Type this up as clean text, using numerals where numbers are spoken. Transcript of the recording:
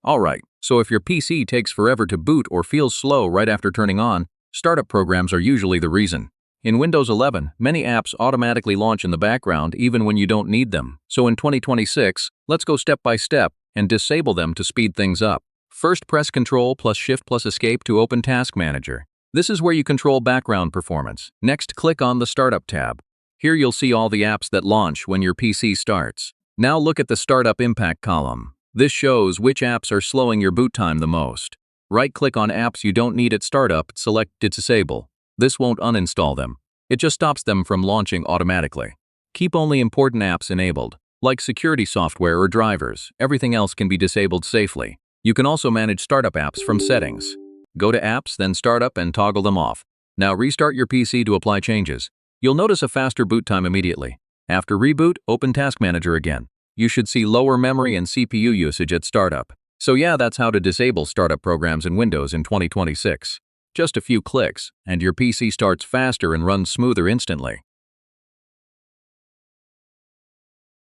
Alright, so if your PC takes forever to boot or feels slow right after turning on, startup programs are usually the reason. In Windows 11, many apps automatically launch in the background even when you don't need them. So in 2026, let's go step by step and disable them to speed things up. First, press Ctrl plus Shift plus Escape to open Task Manager. This is where you control background performance. Next, click on the Startup tab. Here you'll see all the apps that launch when your PC starts. Now look at the Startup Impact column. This shows which apps are slowing your boot time the most. Right-click on apps you don't need at startup, select Disable. This won't uninstall them. It just stops them from launching automatically. Keep only important apps enabled, like security software or drivers. Everything else can be disabled safely. You can also manage startup apps from Settings. Go to Apps, then Startup and toggle them off. Now restart your PC to apply changes. You'll notice a faster boot time immediately. After reboot, open Task Manager again. You should see lower memory and CPU usage at startup. So yeah, that's how to disable startup programs in Windows in 2026. Just a few clicks, and your PC starts faster and runs smoother instantly.